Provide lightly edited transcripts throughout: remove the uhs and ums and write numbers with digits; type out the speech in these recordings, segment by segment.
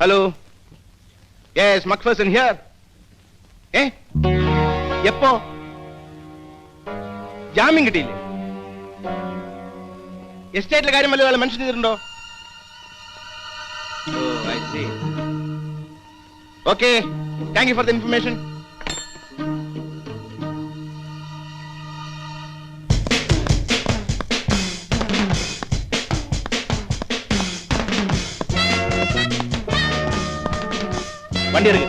Hello. Yes, McPherson here. എപ്പോ? ജാമ്യം കിട്ടിയില്ലേ? എസ്റ്റേറ്റിലെ കാര്യം വല്ലതും മെൻഷൻ ചെയ്തിട്ടുണ്ടോ? Oh, I see. Okay, thank you for the information. വണ്ടി എടുക്ക്.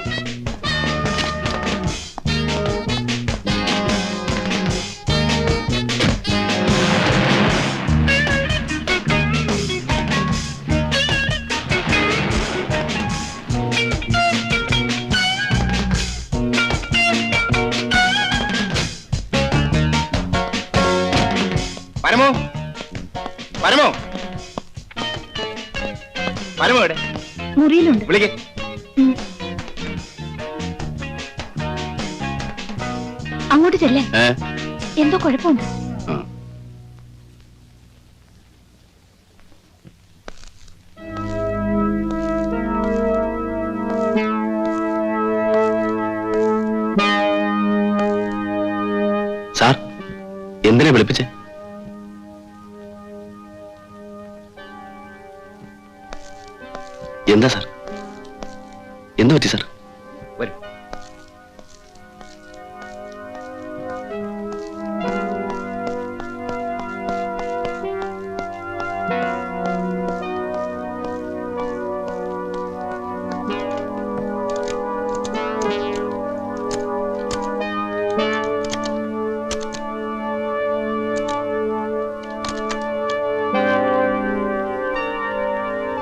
പരമോ, പരമോ, പരമോ എവിടെ? മുറിയിലുണ്ട്. വിളിക്കേ. അങ്ങോട്ട് ചെല്ലേ. എന്തോ കുഴപ്പമുണ്ട്. സാർ, എന്തിനാ വിളിപ്പിച്ചേ? എന്താ സാർ? എന്തു പറ്റി സാർ? വരൂ.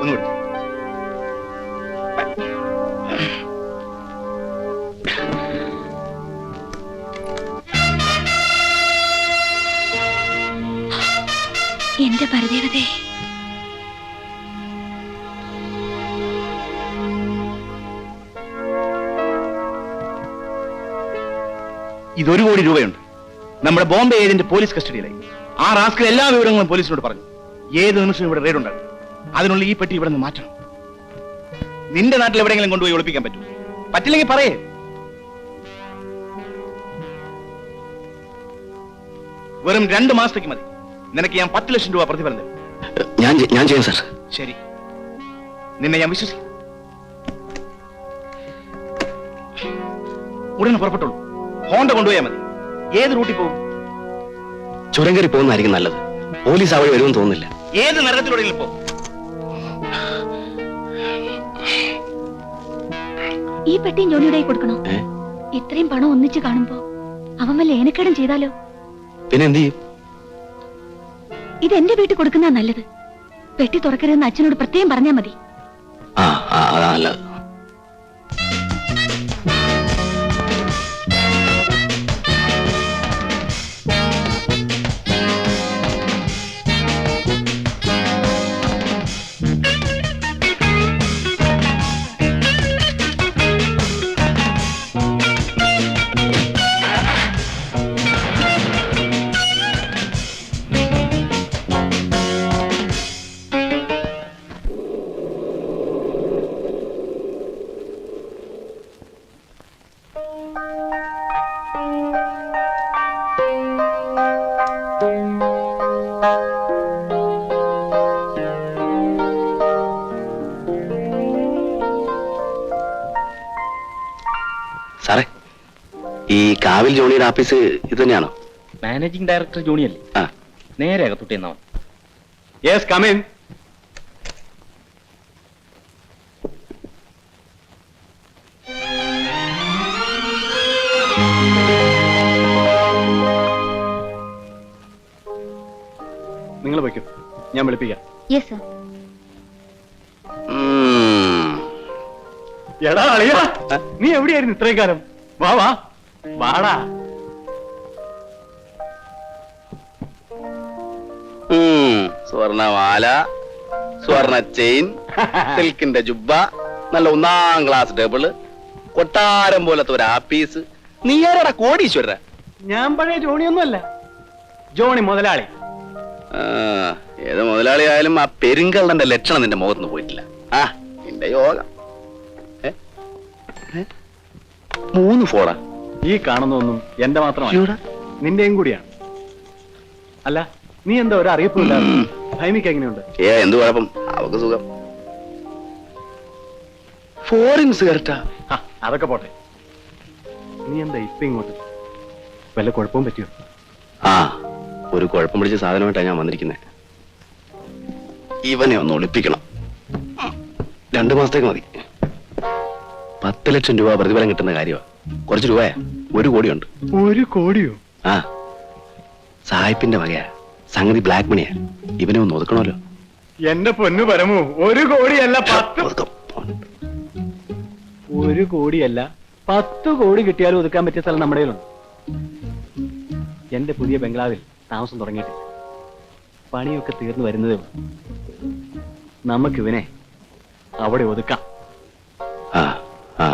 ഒന്നുകൂടി. എന്റെ പരദേവതേ, ഇത് 1 കോടി രൂപയുണ്ട്. നമ്മുടെ ബോംബെ ഏജന്റ് പോലീസ് കസ്റ്റഡിയിലായി. ആ റാസ്കൽ എല്ലാ വിവരങ്ങളും പോലീസിനോട് പറഞ്ഞു. ഏത് നിമിഷവും ഇവിടെ റെയ്ഡ് ഉണ്ടാകും. അതിനുള്ള ഈ പെട്ടി ഇവിടെ നിന്ന് മാറ്റണം. നിന്റെ നാട്ടിൽ എവിടെയെങ്കിലും കൊണ്ടുപോയി ഒളിപ്പിക്കാൻ പറ്റും. പറ്റില്ലെങ്കിൽ പറയേ. വെറും 2 മാസത്തേക്ക് മതി. നിനക്ക് ഞാൻ 10 ലക്ഷം രൂപ പ്രതിഫലം തരും. ഞാൻ ചെയ്യാം സാർ. ശരി, നിന്നെ ഞാൻ വിശ്വസിക്കും. ഉടനെ പുറപ്പെട്ടോളൂ. ഹോണ്ട കൊണ്ടുപോയാൽ മതി. ഏത് റൂട്ടിൽ പോകും? ചുരം കയറി പോകുന്നതായിരിക്കും നല്ലത്. പോലീസ് അവിടെ വരുമെന്ന് തോന്നുന്നില്ല. ഏത് നരകത്തിലൂടെ പോകും? ഈ പെട്ടിയും ജോണിയുടെ കൊടുക്കണോ? ഇത്രയും പണം ഒന്നിച്ച് കാണുമ്പോ അവൻ വല്ല ഏനക്കേടും ചെയ്താലോ? പിന്നെ എന്ത് ചെയ്യും? ഇത് എന്റെ വീട്ടിൽ കൊടുക്കുന്ന നല്ലത്. പെട്ടി തുറക്കരുതെന്ന് അച്ഛനോട് പ്രത്യേകം പറഞ്ഞാൽ മതി. അതാ നല്ലത്. സാറേ, ഈ കാവിൽ ജോണിയുടെ ഓഫീസ് ഇത് തന്നെയാണോ? മാനേജിംഗ് ഡയറക്ടർ ജോണിയല്ലേ? നേരെ അകത്തോട്ട് എന്നാ. Yes, come in. നിങ്ങൾ വയ്ക്കും, ഞാൻ വിളിപ്പിക്കാം. Yes sir. എടാ അളിയാ, നീ എവിടെയായിരുന്നു ഇത്രയും കാലം? വാ വാ വാടാ. സ്വർണമാല, സ്വർണ ചെയിൻ, സിൽക്കിന്റെ ജുബ്ബ, നല്ല 1ാം ക്ലാസ് ടേബിള്, കൊട്ടാരം പോലത്തെ ഒരു ആപ്പീസ്. നീ ആരാടാ കോടീശ്വര? ഞാൻ പഴയ ജോണിയൊന്നുമല്ല, ജോണി മുതലാളി. ഏത് മുതലാളി ആയാലും ആ പെരുങ്കള്ളന്റെ ലക്ഷണം നിന്റെ മുഖത്തുനിന്ന് പോയിട്ടില്ല. നിന്റെ യോഗം. 3 ഫോളാ ഈ കാണുന്നതൊന്നും എന്റെ മാത്രമാണ് ഇവിടെ നിന്റെയും കൂടിയാണ്. അല്ല നീ എന്താ ഒരു അറിയിപ്പില്ല? ഭൈമിക്ക് എങ്ങനെയുണ്ട്? എന്ത് കുഴപ്പം, അവക്ക് സുഖം. ഫോറിൻ സിഗരറ്റാ? അതൊക്കെ പോട്ടെ. നീ എന്താ ഇപ്പൊ ഇങ്ങോട്ട്? വല്ല കുഴപ്പവും പറ്റിയോ? ആ, ഒരു കുഴപ്പം പിടിച്ച സാധനമായിട്ടാണ് ഞാൻ വന്നിരിക്കുന്നത്. ഇവനെ ഒന്ന് ഒളിപ്പിക്കണം. 2 മാസത്തേക്ക് മതി. 10 ലക്ഷം രൂപ പ്രതിഫലം കിട്ടുന്ന കാര്യമാ. കുറച്ച് രൂപയാ, 1 കോടിയുണ്ട്. 1 കോടിയോ? ആ, സായിപ്പിന്റെ വകയാ. സംഗതി ബ്ലാക്ക് മണിയാ. ഇവനെ ഒന്ന് ഒതുക്കണമല്ലോ. എന്റെ പൊന്നു പരമു, 1 കോടിയല്ല 10. ഒതുക്കം. 1 കോടിയല്ല 10 കോടി കിട്ടിയാലും ഒതുക്കാൻ പറ്റിയ സ്ഥലം നമ്മുടെ കയ്യിലുണ്ട്. എന്റെ പുതിയ ബംഗ്ലാവിൽ താമസം തുടങ്ങിയിട്ടില്ല. പണിയൊക്കെ തീർന്നു വരുന്നതേ ഉള്ളൂ. നമുക്കിവനെ അവിടെ ഒതുക്കാം. ആ ആ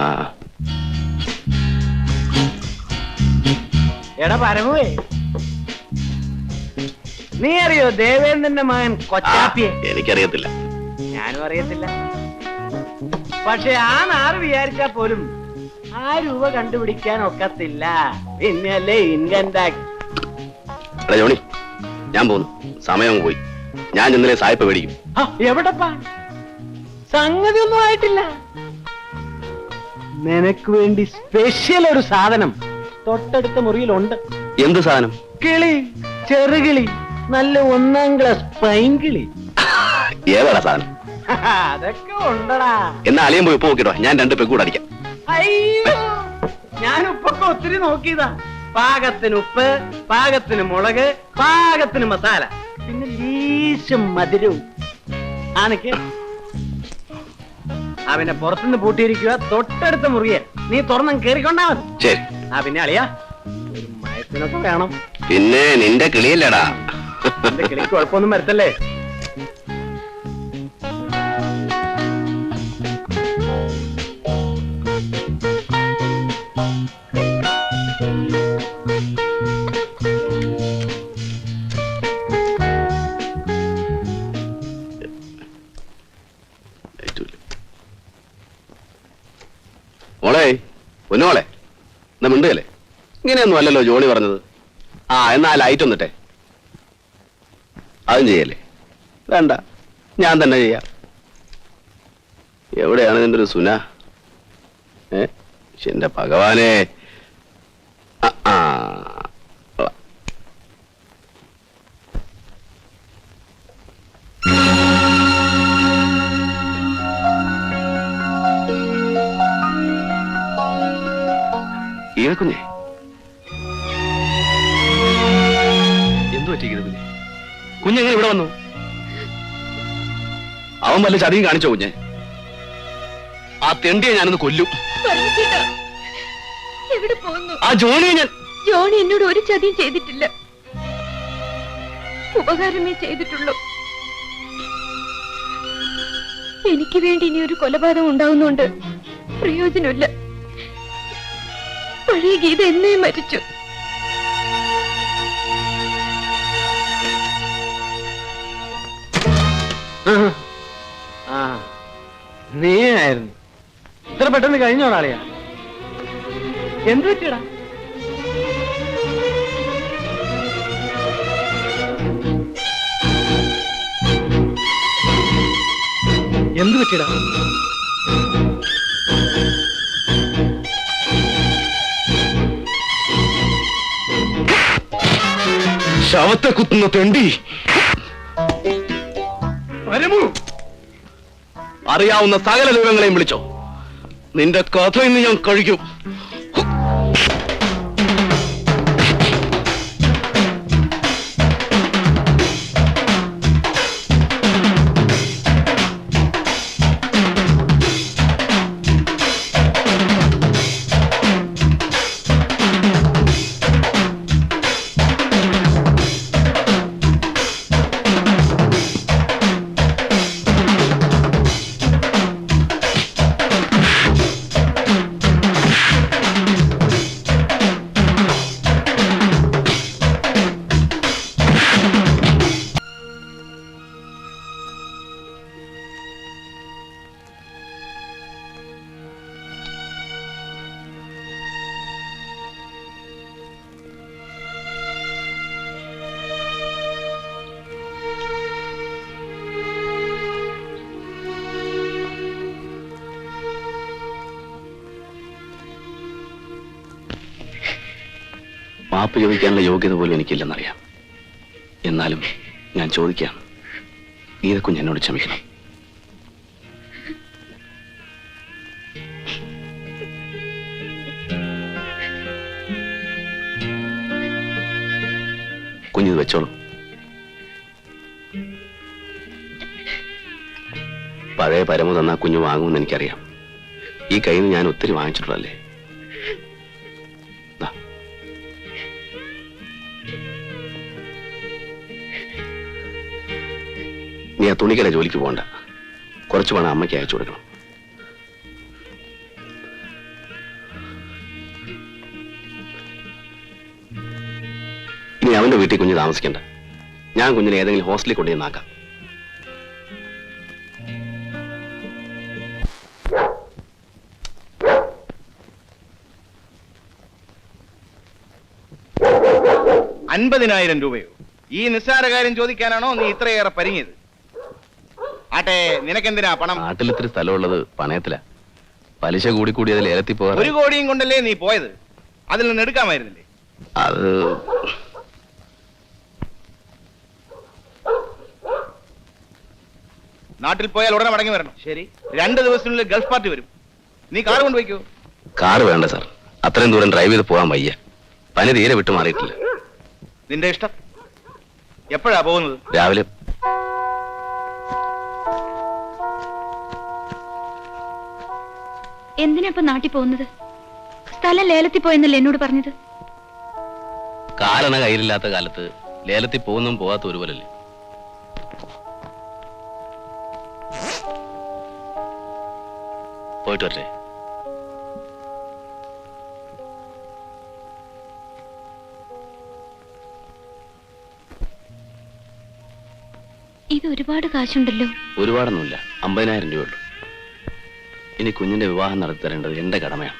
എടാ പരമുവേ, നീ അറിയോ ദേവേന്ദ്രന്റെ മകൻ കൊച്ചാപ്പിയെ? എനിക്കറിയത്തില്ല. ഞാനും അറിയത്തില്ല. പക്ഷെ ആ നാറ് വിചാരിച്ചാ പോലും ആ രൂപ കണ്ടുപിടിക്കാൻ ഒക്കത്തില്ല. പിന്നെയല്ലേ ഇൻകം ടാക്സ്. എടാ ജോണി, ഞാൻ പോന്നു. സമയം പോയി. ഞാൻ ഇന്നലെ സായിപ്പ് മേടിക്കും. എവിടെപ്പാ? സംഗതി ഒന്നും ആയിട്ടില്ല. നിനക്ക് വേണ്ടി സ്പെഷ്യൽ ഒരു സാധനം തൊട്ടടുത്ത മുറിയിലുണ്ട്. എന്ത് സാധനം? കിളി, ചെറുകിളി, നല്ല 1ാം ക്ലാസ് പൈങ്കിളി. ഏതാ സാധനം? അതൊക്കെ ഉണ്ടടാ. എന്നാ അളിയും പോയി ഉപ്പ് നോക്കിട്ടോ, ഞാൻ 2 പെഗ്ഗൂടെ അടിക്കാം. അയ്യോ, ഞാൻ ഉപ്പൊക്കെ ഒത്തിരി നോക്കിയതാ. പാകത്തിന് ഉപ്പ്, പാകത്തിന് മുളക്, പാകത്തിന് മസാല, പിന്നെ ലേശം മധുരവും. ആനക്ക് അവനെ പുറത്തുനിന്ന് പൂട്ടിയിരിക്കുക. തൊട്ടടുത്ത മുറിയെ നീ തുറന്നും കേറിക്കൊണ്ടാ മതി. ശരി. പിന്നെ അളിയാ, ഒരു മയത്തിനൊക്കെ വേണം. പിന്നെ നിന്റെ കിളിയല്ലടാ. എന്റെ കിളിക്ക് കുഴപ്പമൊന്നും വരുത്തല്ലേ? മോളെ, പൊന്നുമോളെ, എന്നാ മിണ്ടുകല്ലേ? ഇങ്ങനെയൊന്നും അല്ലല്ലോ ജോണി പറഞ്ഞത്. ആ, എന്നാ ലൈറ്റ് ഒന്നിട്ടെ. അതും ചെയ്യല്ലേ? വേണ്ട, ഞാൻ തന്നെ ചെയ്യാം. എവിടെയാണ് നിന്റെ ഒരു സുന? എന്റെ ഭഗവാനെ. ആ, കുഞ്ഞെ എന്തു പറ്റിയിരിക്കുന്നു? കുഞ്ഞെങ്ങനെ ഇവിടെ വന്നു? അവൻ വല്ല ചതിയും കാണിച്ചോ കുഞ്ഞെ? ആ തെണ്ടിയെ ഞാനൊന്ന് കൊല്ലും. എവിടെ പോകുന്നു? ആ ജോണിയെ ഞാൻ... ജോണി എന്നോട് ഒരു ചതിയും ചെയ്തിട്ടില്ല. ഉപകാരമേ ചെയ്തിട്ടുള്ളൂ. എനിക്ക് വേണ്ടി ഇനി ഒരു കൊലപാതകം ഉണ്ടാവുന്നുണ്ട്. പ്രയോജനമില്ല. പഴയ ഗീത എന്നേ മരിച്ചു. നീ ആയിരുന്നു ഇത്ര പെട്ടെന്ന് കഴിഞ്ഞോളാളിയാ? എന്ത് പറ്റിയടാ? എന്ത് പറ്റിയടാ? ശവത്തെ കുത്തുന്ന തെണ്ടി. അറിയാവുന്ന സകല ദൈവങ്ങളെയും വിളിച്ചോ. നിന്റെ കഥ ഇന്ന് ഞാൻ കഴിക്കും. മാപ്പ് ചോദിക്കാനുള്ള യോഗ്യത പോലും എനിക്കില്ലെന്നറിയാം. എന്നാലും ഞാൻ ചോദിക്കാം, ഗീതക്കുഞ്ഞ് എന്നോട് ക്ഷമിക്കണം. കുഞ്ഞിത് വെച്ചോളൂ. പഴയ പരമു തന്നാ കുഞ്ഞു വാങ്ങുമെന്ന് എനിക്കറിയാം. ഈ കയ്യിൽ നിന്ന് ഞാൻ ഒത്തിരി വാങ്ങിച്ചിട്ടുള്ളല്ലേ. ദാ. നീ ആ തുണിക്കട ജോലിക്ക് പോകണ്ട. കുറച്ച് പണം അമ്മയ്ക്ക് അയച്ചു കൊടുക്കണം. ഇനി അവന്റെ വീട്ടിൽ കുഞ്ഞ് താമസിക്കണ്ട. ഞാൻ കുഞ്ഞിനെ ഏതെങ്കിലും ഹോസ്റ്റലിൽ കൊണ്ടുപോയി നാക്കാം. ₹50,000 ഈ നിസ്സാര കാര്യം ചോദിക്കാനാണോ നീ ഇത്രയേറെ പരിങ്ങിയത്? ആട്ടെ, നിനക്കെന്തിനാ പണം? നാട്ടിലിത്തിരി സ്ഥലമുള്ളത് പണയത്തില. പലിശ കൂടി അതിൽ ഏലത്തിൽ പോകാൻ 1 കോടിയും കൊണ്ടല്ലേ നീ പോയത്? അതിൽ നിന്ന് എടുക്കാമായിരുന്നില്ലേ? അത് നാട്ടിൽ പോയാൽ ഉടനെ മടങ്ങി വരണം. ശരി, 2 ദിവസത്തിനുള്ളിൽ ഗൾഫ് പാർട്ടി വരും. നീ കാർ കൊണ്ടുപോയിക്കോ. കാറ് വേണ്ട സാർ, അത്രയും ദൂരം ഡ്രൈവ് ചെയ്ത് പോകാൻ വയ്യ. പനി തീരെ വിട്ടു മാറിയിട്ടില്ല. നിന്റെ ഇഷ്ടം. എപ്പോഴാ പോകുന്നത്? രാവിലെ. എന്തിനാ ഇപ്പൊ നാട്ടിൽ പോകുന്നത്? സ്ഥലം ലേലത്തിൽ പോയെന്നല്ലേ എന്നോട് പറഞ്ഞത്? കാലണ കയ്യിലില്ലാത്ത കാലത്ത് ലേലത്തിൽ പോകുന്നതും പോകാത്ത ഒരുപോലല്ലേ. പോയിട്ട് വരട്ടെ. ഇത് ഒരുപാട് കാശുണ്ടല്ലോ. ഒരുപാടൊന്നുമില്ല, 50,000 രൂപയുള്ളൂ. ഇനി കുഞ്ഞിന്റെ വിവാഹം നടത്തി തരേണ്ടത് എന്റെ കടമയാണ്.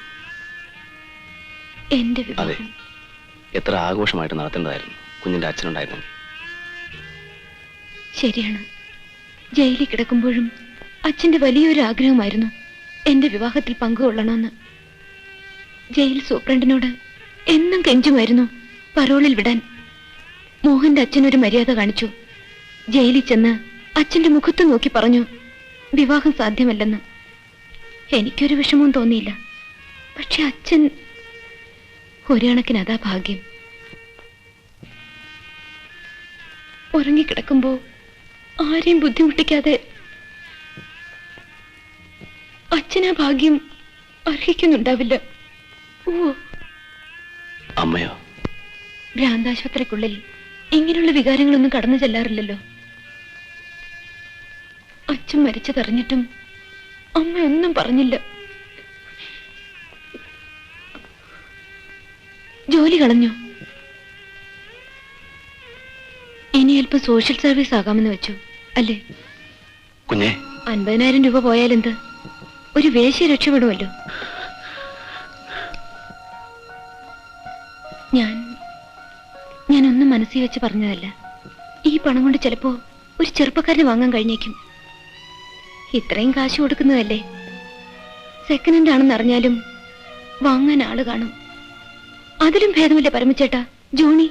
എന്റെ അതെ, വിവാഹം എത്ര ആഘോഷമായിട്ട് നടത്തേണ്ടതായിരുന്നു കുഞ്ഞിന്റെ അച്ഛനുണ്ടായിരുന്നെങ്കിൽ. ശരിയാണ്. ജയിലിൽ കിടക്കുമ്പോഴും അച്ഛന്റെ വലിയൊരു ആഗ്രഹമായിരുന്നു എന്റെ വിവാഹത്തിൽ പങ്കുകൊള്ളണമെന്ന്. ജയിൽ സൂപ്രണ്ടിനോട് എന്നും കെഞ്ചുമായിരുന്നു പരോളിൽ വിടാൻ. മോഹന്റെ അച്ഛനൊരു മര്യാദ കാണിച്ചു. ജയിലിൽ ചെന്ന് അച്ഛന്റെ മുഖത്ത് നോക്കി പറഞ്ഞു വിവാഹം സാധ്യമല്ലെന്ന്. എനിക്കൊരു വിഷമവും തോന്നിയില്ല. പക്ഷെ അച്ഛൻ ഒരു കണക്കിന് അതാ ഭാഗ്യം. ഉറങ്ങിക്കിടക്കുമ്പോ ആരെയും ബുദ്ധിമുട്ടിക്കാതെ അച്ഛനാ ഭാഗ്യം അർഹിക്കുന്നുണ്ടാവില്ല. ഓ, അമ്മയോ? ഭ്രാന്താശുപത്രിക്കുള്ളിൽ ഇങ്ങനെയുള്ള വികാരങ്ങളൊന്നും കടന്നു ചെല്ലാറില്ലല്ലോ. അച്ഛൻ മരിച്ചതറിഞ്ഞിട്ടും അമ്മ ഒന്നും പറഞ്ഞില്ല. ജോലി കളഞ്ഞു. ഇനി അല്പം സോഷ്യൽ സർവീസ് ആകാമെന്ന് വെച്ചു അല്ലേ? കുഞ്ഞെ, 50,000 രൂപ പോയാലെന്ത്? ഒരു വേശ്യ രക്ഷപ്പെടുമല്ലോ. ഞാനൊന്നും മനസ്സിൽ വെച്ച് പറഞ്ഞതല്ല. ഈ പണം കൊണ്ട് ചിലപ്പോ ഒരു ചെറുപ്പക്കാരന് വാങ്ങാൻ കഴിഞ്ഞേക്കും. ഇത്രയും കാശ് കൊടുക്കുന്നതല്ലേ. സെക്കൻഡ് ഹാൻഡ് ആണെന്ന് അറിഞ്ഞാലും വാങ്ങാൻ ആള് കാണും. അതിലും ഭേദമില്ല പരമച്ചേട്ടാ, ജോണി.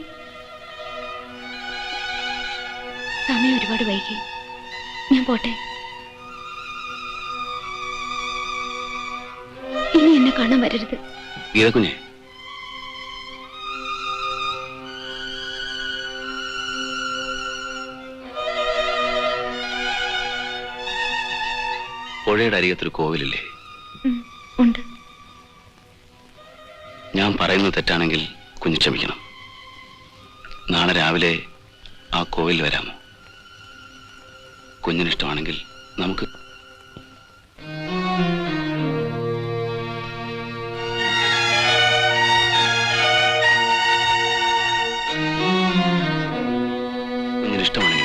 സമയം ഒരുപാട് വൈകി. ഞാൻ പോട്ടെ. ഇനി എന്നെ കാണാൻ വരരുത്. കുഞ്ഞെ, പുഴയുടെ അരികത്തൊരു കോവിലില്ലേ? ഉണ്ട്. ഞാൻ പറയുന്നത് തെറ്റാണെങ്കിൽ കുഞ്ഞ് ക്ഷമിക്കണം. നാളെ രാവിലെ ആ കോവിൽ വരാമോ? കുഞ്ഞിനിഷ്ടമാണെങ്കിൽ നമുക്ക്. കുഞ്ഞിനിഷ്ടമാണെങ്കിൽ